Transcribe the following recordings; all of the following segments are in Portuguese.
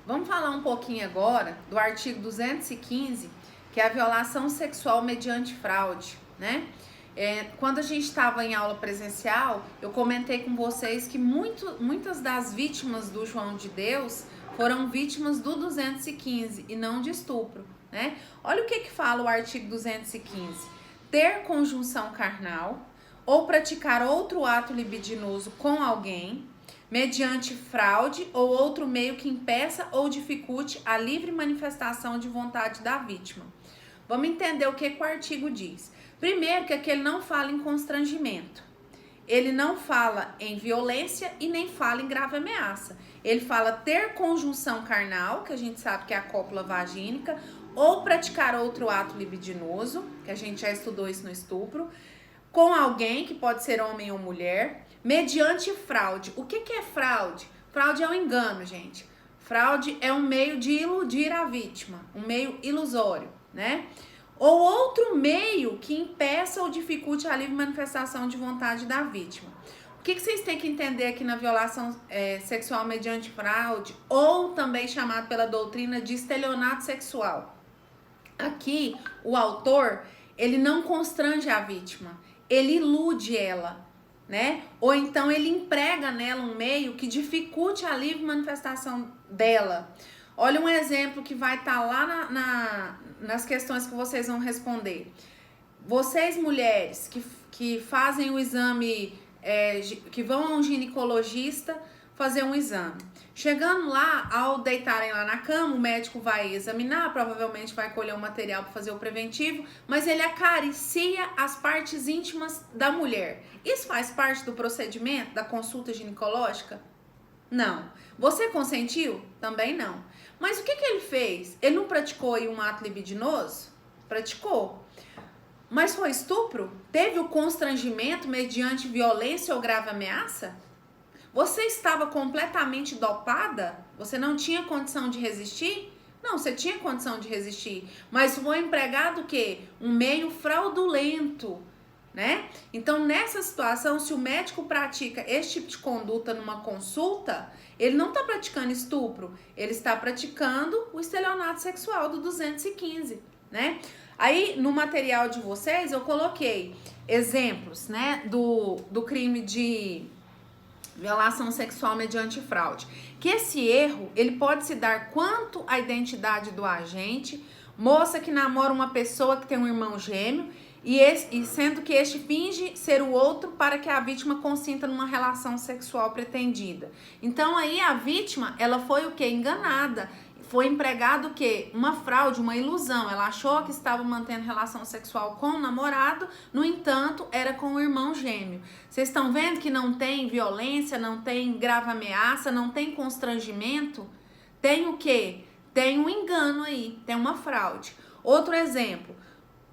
Vamos falar um pouquinho agora do artigo 215, que é a violação sexual mediante fraude, né? Quando a gente estava em aula presencial, eu comentei com vocês que muitas das vítimas do João de Deus foram vítimas do 215 e não de estupro, né? Olha o que fala o artigo 215. Ter conjunção carnal ou praticar outro ato libidinoso com alguém mediante fraude ou outro meio que impeça ou dificulte a livre manifestação de vontade da vítima. Vamos entender o que o artigo diz. Primeiro, que aqui ele não fala em constrangimento. Ele não fala em violência e nem fala em grave ameaça. Ele fala ter conjunção carnal, que a gente sabe que é a cópula vagínica, ou praticar outro ato libidinoso, que a gente já estudou isso no estupro, com alguém, que pode ser homem ou mulher, mediante fraude. O que é fraude? Fraude é um engano, gente. Fraude é um meio de iludir a vítima, um meio ilusório, né? Ou outro meio que impeça ou dificulte a livre manifestação de vontade da vítima. O que vocês têm que entender aqui na violação sexual mediante fraude, ou também chamado pela doutrina de estelionato sexual? Aqui, o autor, ele não constrange a vítima, ele ilude ela, né? Ou então ele emprega nela um meio que dificulte a livre manifestação dela. Olha um exemplo que vai estar lá nas questões que vocês vão responder. Vocês, mulheres, que fazem o exame, que vão a um ginecologista fazer um exame. Chegando lá, ao deitarem lá na cama, o médico vai examinar, provavelmente vai colher um material para fazer o preventivo, mas ele acaricia as partes íntimas da mulher. Isso faz parte do procedimento da consulta ginecológica? Não. Você consentiu? Também não. Mas o que ele fez? Ele não praticou aí um ato libidinoso? Praticou. Mas foi estupro? Teve o constrangimento mediante violência ou grave ameaça? Você estava completamente dopada? Você não tinha condição de resistir? Não, você tinha condição de resistir. Mas foi empregado o quê? Um meio fraudulento, né? Então, nessa situação, se o médico pratica esse tipo de conduta numa consulta, ele não está praticando estupro, ele está praticando o estelionato sexual do 215, né? Aí, no material de vocês, eu coloquei exemplos, né, do crime de violação sexual mediante fraude. Que esse erro, ele pode se dar quanto à identidade do agente, moça que namora uma pessoa que tem um irmão gêmeo, e sendo que este finge ser o outro para que a vítima consinta numa relação sexual pretendida. Então aí a vítima, ela foi o quê? Enganada. Foi empregado o quê? Uma fraude, uma ilusão. Ela achou que estava mantendo relação sexual com o namorado, no entanto, era com o irmão gêmeo. Vocês estão vendo que não tem violência, não tem grave ameaça, não tem constrangimento? Tem o quê? Tem um engano aí, tem uma fraude. Outro exemplo,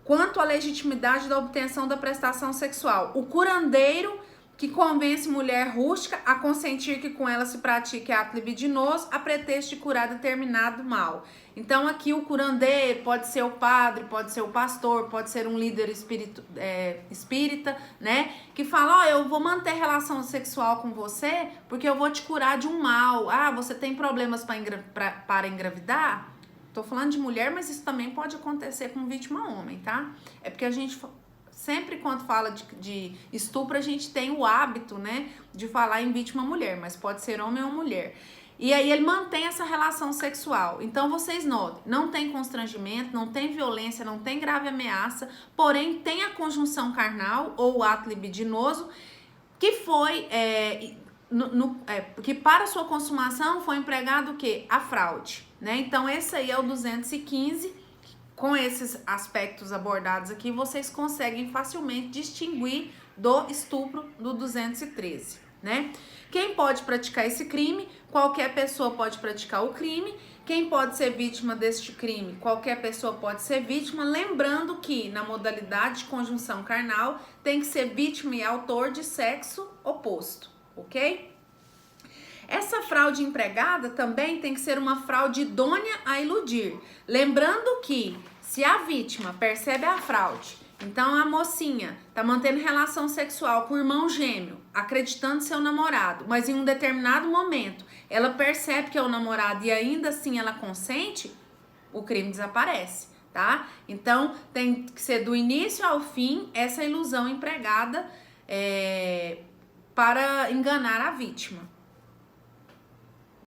quanto à legitimidade da obtenção da prestação sexual. O curandeiro que convence mulher rústica a consentir que com ela se pratique ato libidinoso a pretexto de curar determinado mal. Então aqui o curandeiro pode ser o padre, pode ser o pastor, pode ser um líder espírita, né? Que fala, eu vou manter relação sexual com você porque eu vou te curar de um mal. Ah, você tem problemas para engravidar? Tô falando de mulher, mas isso também pode acontecer com vítima homem, tá? É porque a gente... Sempre quando fala de estupro, a gente tem o hábito, né, de falar em vítima mulher, mas pode ser homem ou mulher. E aí ele mantém essa relação sexual. Então vocês notem, não tem constrangimento, não tem violência, não tem grave ameaça, porém tem a conjunção carnal ou o ato libidinoso que foi, que para sua consumação foi empregado o quê? A fraude, né? Então esse aí é o 215. Com esses aspectos abordados aqui, vocês conseguem facilmente distinguir do estupro do 213, né? Quem pode praticar esse crime? Qualquer pessoa pode praticar o crime. Quem pode ser vítima deste crime? Qualquer pessoa pode ser vítima. Lembrando que na modalidade de conjunção carnal tem que ser vítima e autor de sexo oposto, ok? Essa fraude empregada também tem que ser uma fraude idônea a iludir. Lembrando que se a vítima percebe a fraude Então a mocinha tá mantendo relação sexual com o irmão gêmeo, acreditando ser o namorado, mas em um determinado momento ela percebe que é o namorado e ainda assim ela consente, o crime desaparece, tá? Então tem que ser do início ao fim essa ilusão empregada para enganar a vítima.